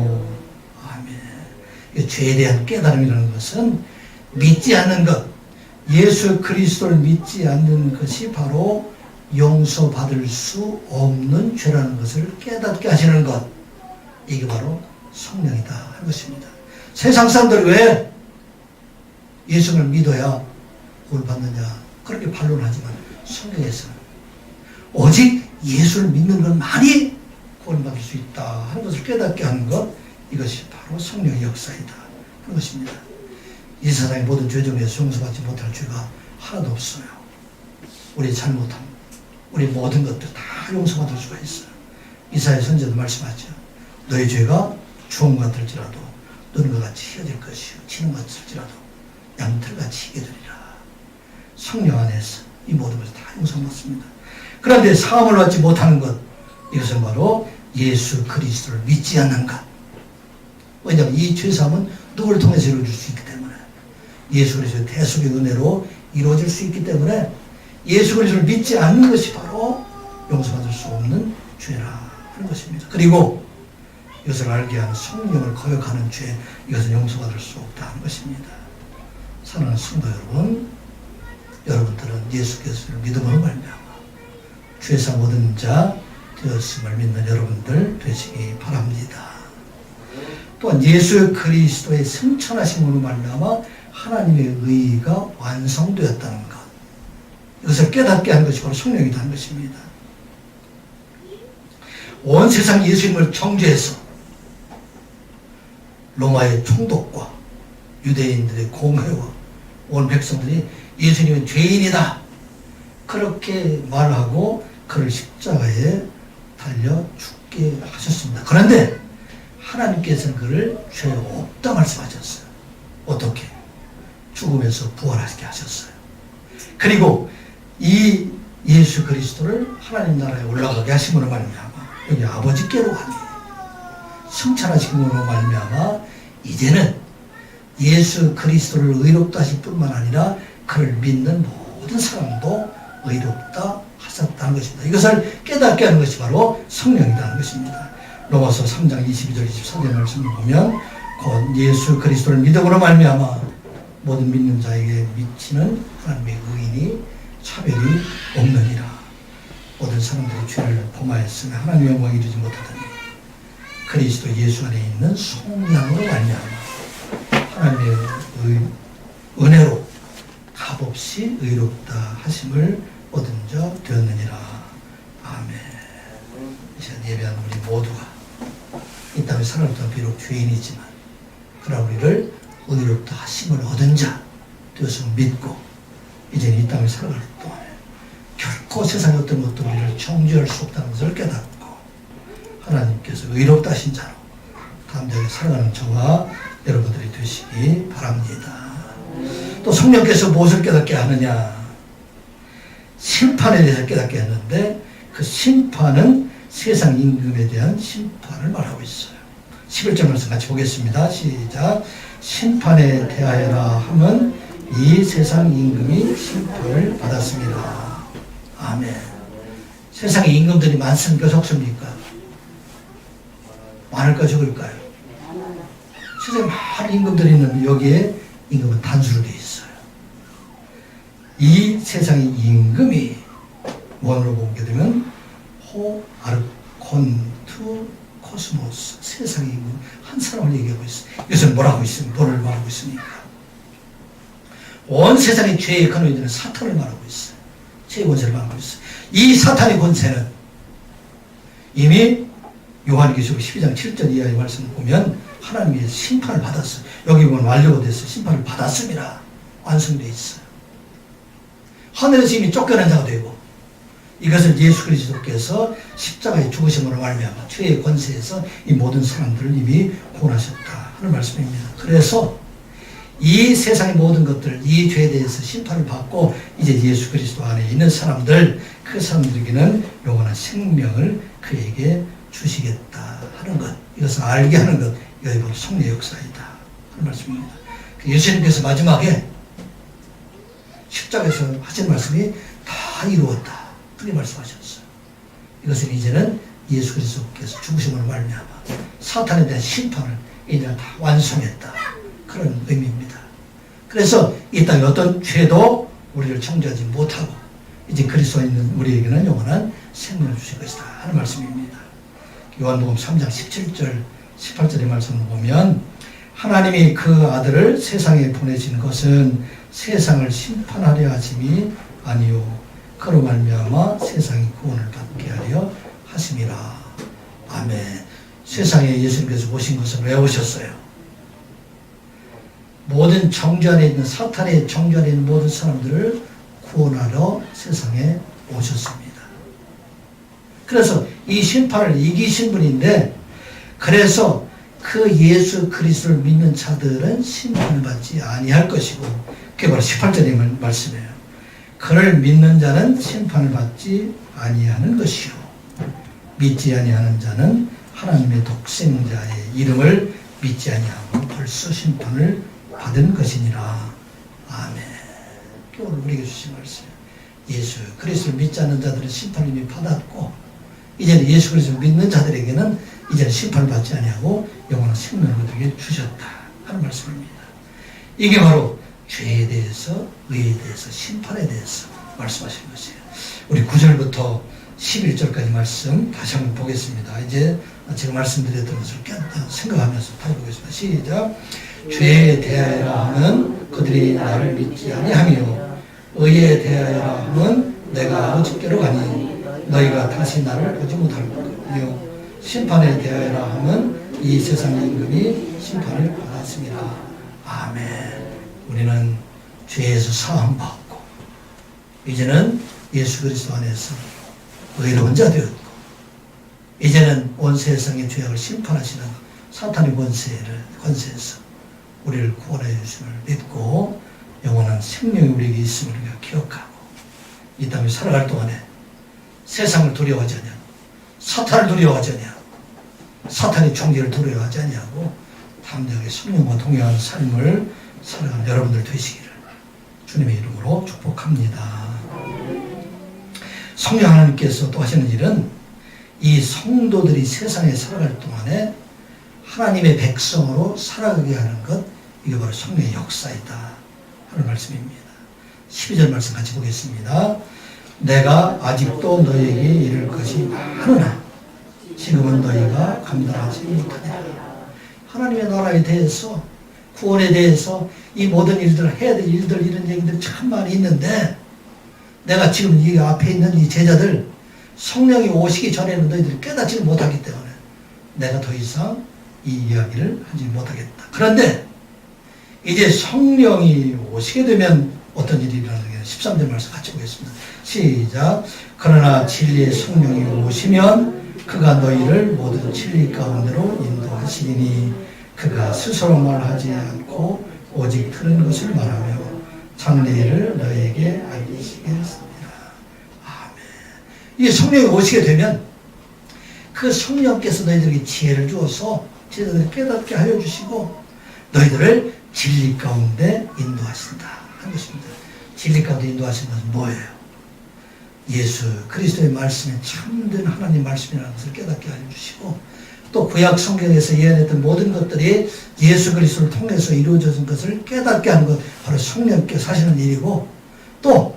아멘. 죄에 대한 깨달음이라는 것은 믿지 않는 것, 예수 그리스도를 믿지 않는 것이 바로 용서받을 수 없는 죄라는 것을 깨닫게 하시는 것, 이게 바로 성령이다 하는 것입니다. 세상 사람들이 왜 예수를 믿어야 구원을 받느냐 그렇게 반론하지만 성경에서는 오직 예수를 믿는 것만이 구원을 받을 수 있다 하는 것을 깨닫게 하는 것, 이것이 바로 성령의 역사이다 하는 것입니다. 이 세상의 모든 죄 중에서 용서받지 못할 죄가 하나도 없어요. 우리 잘못함, 우리 모든 것들 다 용서받을 수가 있어요. 이사야 선지자도 말씀하죠. 너의 죄가 주홍 같을지라도 너는 같이 휘어질 것이요 치는 같을지라도 양털같이 희게 되리라. 성령 안에서 이 모든 것을 다 용서받습니다. 그런데 사함을 받지 못하는 것, 이것은 바로 예수 그리스도를 믿지 않는 것. 왜냐하면 이 죄사함은 누구를 통해서 이루어질 수 있기 때문에, 예수 그리스도의 대속의 은혜로 이루어질 수 있기 때문에 예수 그리스도를 믿지 않는 것이 바로 용서받을 수 없는 죄라 하는 것입니다. 그리고 이것을 알게 하는 성령을 거역하는 죄, 이것은 용서받을 수 없다 하는 것입니다. 사랑하는 성도 여러분, 여러분들은 예수 그리스도를 믿음으로 말미암아 죄사 모든 자 되었음을 믿는 여러분들 되시기 바랍니다. 또한 예수 그리스도의 승천하심으로 말미암아 하나님의 의가 완성되었다는 것, 이것을 깨닫게 한 것이 바로 성령이다 하는 것입니다. 온 세상 예수님을 정죄해서 로마의 총독과 유대인들의 공회와 온 백성들이 예수님은 죄인이다 그렇게 말하고 그를 십자가에 달려 죽게 하셨습니다. 그런데 하나님께서는 그를 죄 없다 말씀하셨어요. 어떻게? 죽음에서 부활하게 하셨어요. 그리고 이 예수 그리스도를 하나님 나라에 올라가게 하심으로 말미암아 여기 아버지께로 가니 승천하심으로 말미암아 이제는 예수 그리스도를 의롭다 하실 뿐만 아니라 그를 믿는 모든 사람도 의롭다 하셨다는 것입니다. 이것을 깨닫게 하는 것이 바로 성령이라는 것입니다. 로마서 3장 22절 24절 말씀을 보면 곧 예수 그리스도를 믿음으로 말미암아 모든 믿는 자에게 미치는 하나님의 의인이 차별이 없느니라. 모든 사람들이 죄를 범하였으며 하나님의 영광을 이루지 못하더니 그리스도 예수 안에 있는 성령으로 말미암아 하나님의 은혜로 값없이 의롭다 하심을 얻은 자 되었느니라. 아멘. 이 시간 예배하는 우리 모두가 이 땅에 살아갈 동안 비록 죄인이지만 그러나 우리를 의롭다 하심을 얻은 자 되었음을 믿고 이제 이 땅에 살아갈 동안에 결코 세상의 어떤 것도 우리를 정죄할 수 없다는 것을 깨닫고 하나님께서 의롭다 하신 자로 담대하게 살아가는 저와 여러분들이 되시기 바랍니다. 또 성령께서 무엇을 깨닫게 하느냐? 심판에 대해서 깨닫게 했는데 그 심판은 세상 임금에 대한 심판을 말하고 있어요. 11절 말씀 같이 보겠습니다. 시작. 심판에 대하여라 함은 이 세상 임금이 심판을 받았습니다. 아멘. 세상에 임금들이 많습니까? 적습니까? 많을까 적을까요? 세상에 많은 임금들이 있는데 여기에 임금은 단수로 되어 있어요. 이 세상의 임금이 원어로 보게 되면 호아르콘투 코스모스, 세상의 임금 한 사람을 얘기하고 있어요. 이것은 뭐라고 있습니까? 뭐를 말하고 있습니까? 온 세상의 죄의 근원이 사탄을 말하고 있어요. 죄의 권세를 말하고 있어요. 이 사탄의 권세는 이미 요한계시록 12장 7절 이하의 말씀을 보면 하나님의 심판을 받았어요. 여기 보면 완료가 됐어요. 심판을 받았습니다. 완성되어 있어요. 하늘에서 이미 쫓겨난 자가 되고 이것을 예수 그리스도께서 십자가의 죽으심으로 말미암아 죄의 권세에서 이 모든 사람들을 이미 구원하셨다 하는 말씀입니다. 그래서 이 세상의 모든 것들, 이 죄에 대해서 심판을 받고 이제 예수 그리스도 안에 있는 사람들, 그 사람들에게는 영원한 생명을 그에게 주시겠다 하는 것, 이것을 알게 하는 것, 이것이 바로 성령의 역사이다 하는 말씀입니다. 예수님께서 마지막에 십자가에서 하신 말씀이 다 이루었다 그렇게 말씀하셨어요. 이것은 이제는 예수 그리스도께서 죽으심으로 말미암아 사탄에 대한 심판을 이제 다 완성했다 그런 의미입니다. 그래서 이 땅에 어떤 죄도 우리를 정죄하지 못하고 이제 그리스도에 있는 우리에게는 영원한 생명을 주실 것이다 하는 말씀입니다. 요한복음 3장 17절 18절의 말씀을 보면 하나님이 그 아들을 세상에 보내신 것은 세상을 심판하려 하심이 아니요 그로 말미암아 세상이 구원을 받게 하려 하심이라. 아멘. 세상에 예수님께서 오신 것은 왜 오셨어요? 모든 정죄 안에 있는 사탄의 정죄 안에 있는 모든 사람들을 구원하러 세상에 오셨습니다. 그래서 이 심판을 이기신 분인데 그래서 그 예수 그리스도를 믿는 자들은 심판을 받지 아니할 것이고 그게 바로 18절의 말씀이에요. 그를 믿는 자는 심판을 받지 아니하는 것이요 믿지 아니하는 자는 하나님의 독생자의 이름을 믿지 아니하고 벌써 심판을 받은 것이니라. 아멘. 오늘 우리에게 주신 말씀. 예수 그리스도를 믿지 않는 자들은 심판을 이미 받았고 이제는 예수 그리스도를 믿는 자들에게는 이제는 심판을 받지 아니하고 영원한 생명을 그들에게 주셨다 하는 말씀입니다. 이게 바로 죄에 대해서, 의에 대해서, 심판에 대해서 말씀하신 것이에요. 우리 9절부터 11절까지 말씀 다시 한번 보겠습니다. 이제 제가 말씀드렸던 것을 생각하면서 다시 보겠습니다. 시작. 죄에 대하여라 하면 그들이 나를 믿지 아니하며 의에 대하여라 하면 내가 아버지께로 가니 너희가 다시 나를 보지 못할 것이며 심판에 대하여라 하면 이 세상의 임금이 심판을 받았습니다. 아멘. 우리는 죄에서 사함받고 이제는 예수 그리스도 안에서 의로운 자 되었고 이제는 온 세상의 죄악을 심판하시는 사탄의 권세에서 우리를 구원해 주심을 믿고 영원한 생명이 우리에게 있음을 우리가 기억하고 이 땅에 살아갈 동안에 세상을 두려워하지 아니하고 사탄을 두려워하지 아니하고 사탄의 총재를 두려워하지 아니하고 담대하게 성령과 동행하는 삶을 살아가는 여러분들 되시기를 주님의 이름으로 축복합니다. 성령 하나님께서 또 하시는 일은 이 성도들이 세상에 살아갈 동안에 하나님의 백성으로 살아가게 하는 것, 이게 바로 성령의 역사이다 하는 말씀입니다. 12절 말씀 같이 보겠습니다. 내가 아직도 너희에게 이를 것이 많으나 지금은 너희가 감당하지 못하리라. 하나님의 나라에 대해서 구원에 대해서 이 모든 일들 해야 될 일들 이런 얘기들 참 많이 있는데 내가 지금 이 앞에 있는 이 제자들 성령이 오시기 전에는 너희들이 깨닫지 못하기 때문에 내가 더 이상 이 이야기를 하지 못하겠다. 그런데 이제 성령이 오시게 되면 어떤 일이 일어나게 13절 말씀 같이 보겠습니다. 시작. 그러나 진리의 성령이 오시면 그가 너희를 모든 진리 가운데로 인도하시리니 그가 스스로 말하지 않고 오직 들은 것을 말하며 장래일을 너희에게 알리시겠습니다. 아멘. 이 성령이 오시게 되면 그 성령께서 너희들에게 지혜를 주어서 제자들을 깨닫게 하여 주시고 너희들을 진리 가운데 인도하신다 하는 것입니다. 진리 가운데 인도하시는 것은 뭐예요? 예수 그리스도의 말씀이 참된 하나님 말씀이라는 것을 깨닫게 알려주시고, 또 구약 성경에서 예언했던 모든 것들이 예수 그리스도를 통해서 이루어진 것을 깨닫게 하는 것, 바로 성령께서 하시는 일이고, 또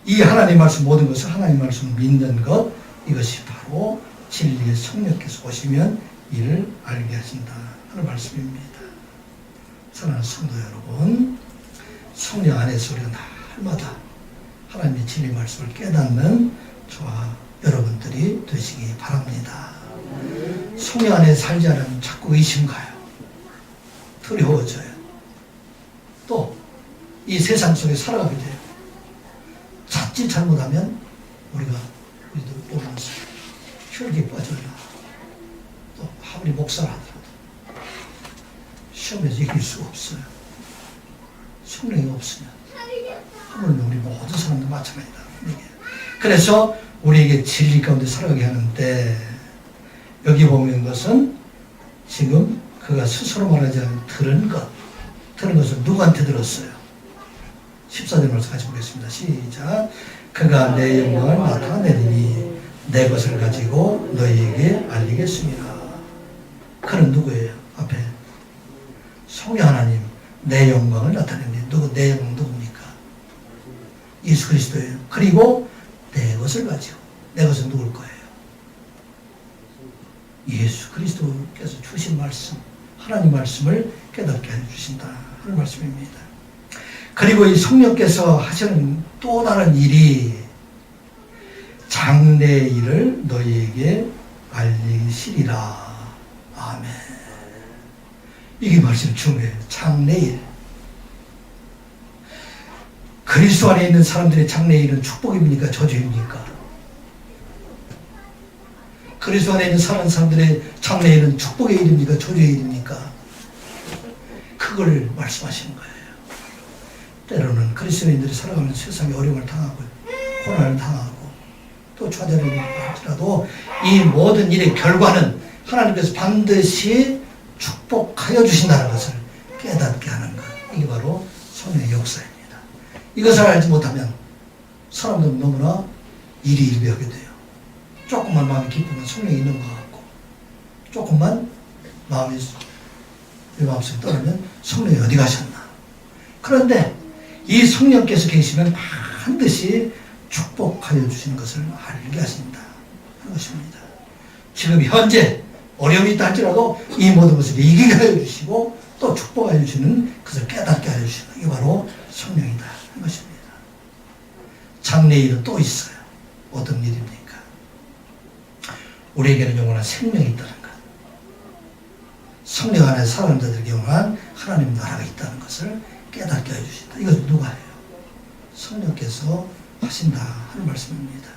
이 하나님 말씀, 모든 것을 하나님 말씀을 믿는 것, 이것이 바로 진리의 성령께서 오시면 이를 알게 하신다 하는 말씀입니다. 사랑하는 성도 여러분, 성령 안에서 우리가 날마다 하나님의 진리 말씀을 깨닫는 저와 여러분들이 되시기 바랍니다. 성령 안에 살지 않으면 자꾸 의심 가요. 두려워져요. 또 이 세상 속에 살아가게 돼요. 자칫 잘못하면 우리도 모르면서 혈기에 빠져나, 또 아무리 목사를 하더라도 시험에서 이길 수 없어요. 성령이 없으면. 하물며 우리 모든 사람도 마찬가지다. 그래서 우리에게 진리 가운데 살아가게 하는데, 여기 보면 것은 지금 그가 스스로 말하지 않은 들은 것을 누구한테 들었어요? 14절 말씀 같이 보겠습니다. 시작. 그가 내 영광을 나타내리니 내 것을 가지고 너희에게 알리겠습니다. 그는 누구예요? 앞에 성령 하나님, 내 영광을 나타내니, 내 영광 누굽니까? 예수 그리스도예요. 그리고 내 것을 가지고, 내 것은 누굴 거예요? 예수 그리스도께서 주신 말씀, 하나님 말씀을 깨닫게 해주신다 하는 말씀입니다. 그리고 이 성령께서 하시는 또 다른 일이 장래의 일을 너희에게 알리시리라. 아멘. 이게 말씀 중요해요. 장래일. 그리스도 안에 있는 사람들의 장래일은 축복입니까? 저주입니까? 그리스도 안에 있는 사람들의 장래일은 축복의 일입니까? 저주의 일입니까? 그걸 말씀하시는 거예요. 때로는 그리스도인들이 살아가면서 세상에 어려움을 당하고 고난을 당하고 또 좌절을 할지라도 이 모든 일의 결과는 하나님께서 반드시 축복하여 주신다는 것을 깨닫게 하는 것, 이게 바로 성령의 역사입니다. 이것을 알지 못하면 사람들은 너무나 일희일비하게 돼요. 조금만 마음이 기쁘면 성령이 있는 것 같고, 조금만 마음이 마음속에 떠나면 성령이 어디 가셨나. 그런데 이 성령께서 계시면 반드시 축복하여 주시는 것을 알게 하신다 하는 것입니다. 지금 현재 어려움이 있다 할지라도 이 모든 것을 이기게 하여 주시고 또 축복하여 주시는 것을 깨닫게 하여 주시는, 이게 바로 성령이다 하는 것입니다. 장래일은 또 있어요. 어떤 일입니까? 우리에게는 영원한 생명이 있다는 것, 성령 안에 살아가는 자들에게 영원한 하나님 나라가 있다는 것을 깨닫게 해주신다. 이것을 누가 해요? 성령께서 하신다 하는 말씀입니다.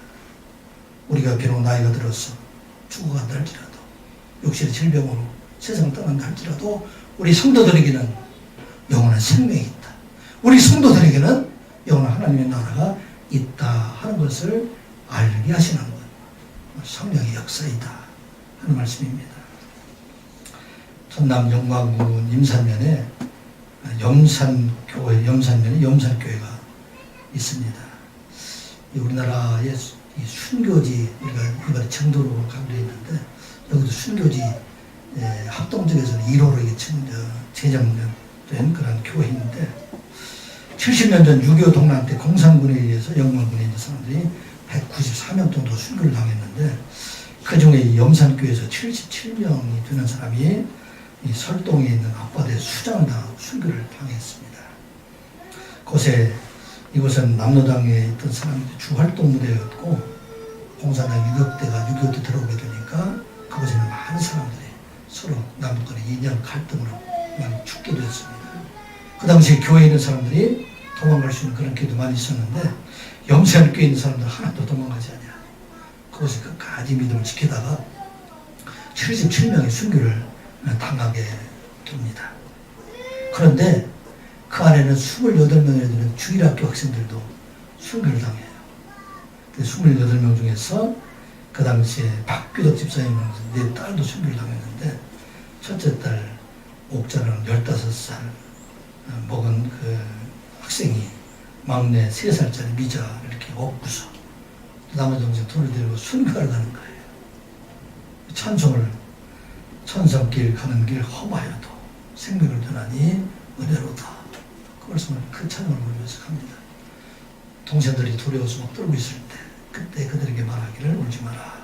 우리가 비록 나이가 들어서 죽어간다 할지라도, 육신의 질병으로 세상을 떠난다 할지라도 우리 성도들에게는 영원한 생명이 있다. 우리 성도들에게는 영원한 하나님의 나라가 있다 하는 것을 알게 하시는 것, 성령의 역사이다 하는 말씀입니다. 전남 영광군 임산면에 염산면에 염산교회가 있습니다. 우리나라의 이 순교지, 우리가 이번에 청도로 가기로 했는데 여기도 순교지 합동적에서는 1호로 이게 제정된 그런 교회인데, 70년 전 6.25 동란 때 공산군에 의해서 영광군에 있는 사람들이 194명 정도 순교를 당했는데, 그 중에 염산교회에서 77명이 되는 사람이 이 설동에 있는 앞바다에 수장을 당하고 순교를 당했습니다. 이곳은 남로당에 있던 사람들이 주활동 무대였고, 공산당 유격대가 6.25 때 들어오게 되니까 그곳에는 많은 사람들이 서로 남북간의 인연 갈등으로 많이 죽기도 했습니다. 그 당시에 교회에 있는 사람들이 도망갈 수 있는 그런 기회도 많이 있었는데, 염산교회에 있는 사람들은 하나도 도망가지 않냐. 그곳에 끝까지 믿음을 지키다가 77명의 순교를 당하게 됩니다. 그런데 그 안에는 28명이 되는 주일학교 학생들도 순교를 당해요. 28명 중에서 그 당시에 박규덕 집사님은 내 딸도 순교를 당했는데, 첫째 딸 옥자는 15살 먹은 그 학생이 막내 3살짜리 미자를 이렇게 업고서 나머지 동생 돌을 들고 순가를 가는 거예요. 찬송을 천상길 가는 길 험하여도 생명을 전하니 은혜로다. 그 찬양을 부르면서 갑니다. 동생들이 두려워서 막 떨고 있을 때 그때 그들에게 말하기를 울지 마라.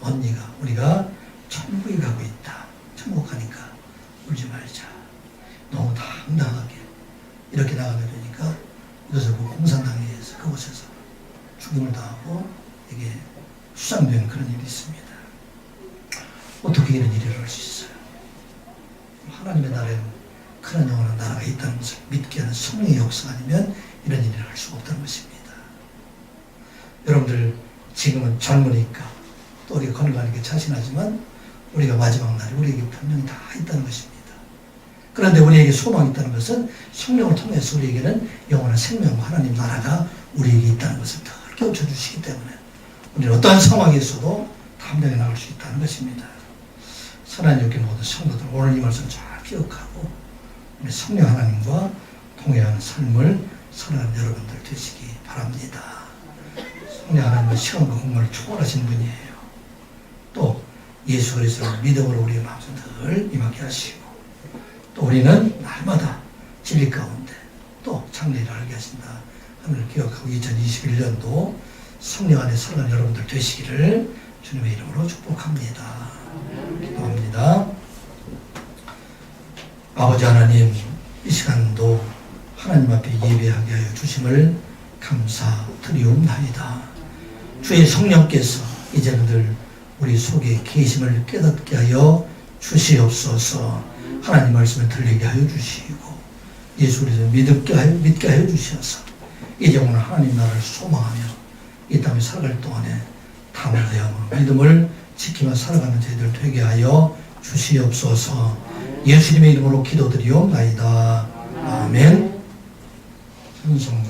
언니가 우리가 천국에 가고 있다. 천국 가니까 울지 말자. 너무 당당하게 이렇게 나가게 되니까 이것을 그 공산당에 의해서 그곳에서 죽임을 당하고 이게 수상된 그런 일이 있습니다. 어떻게 이런 일이 일어날 수 있어요? 하나님의 나라에는 큰 영원한 나라가 있다는 것을 믿게 하는 성령의 역사가 아니면 이런 일이 일어날 수가 없다는 것입니다. 여러분들 지금은 젊으니까 또 우리가 건강하게 자신하지만 우리가 마지막 날에 우리에게 분명히 다 있다는 것입니다. 그런데 우리에게 소망이 있다는 것은 성령을 통해서 우리에게는 영원한 생명과 하나님 나라가 우리에게 있다는 것을 더 깨우쳐 주시기 때문에 우리는 어떠한 상황에서도 담대하게 나갈 수 있다는 것입니다. 사랑하는 여기 모든 성도들 오늘 이 말씀 잘 기억하고 우리 성령 하나님과 동행하는 삶을 살아가는 여러분들 되시기 바랍니다. 성령 하나님은 시간과 공간을 초월하신 분이에요. 또 예수 그리스도를 믿음으로 우리의 마음에 늘 임하게 하시고 또 우리는 날마다 진리 가운데 또 장래를 알게 하신다 하늘을 기억하고 2021년도 성령 안에 살아가는 여러분들 되시기를 주님의 이름으로 축복합니다. 기도합니다. 아버지 하나님, 이 시간도 하나님 앞에 예배하게 하여 주심을 감사드리옵나이다. 주의 성령께서 이제는 우리 속에 계심을 깨닫게 하여 주시옵소서. 하나님 말씀을 들리게 하여 주시고 예수 그리스도 믿게 하여 주셔서 이제 오늘 하나님 나라를 소망하며 이 땅에 살아갈 동안에 담대함으로 믿음을 지키며 살아가는 저희들 되게 하여 주시옵소서. 예수님의 이름으로 기도드리옵나이다. 아멘. 찬송가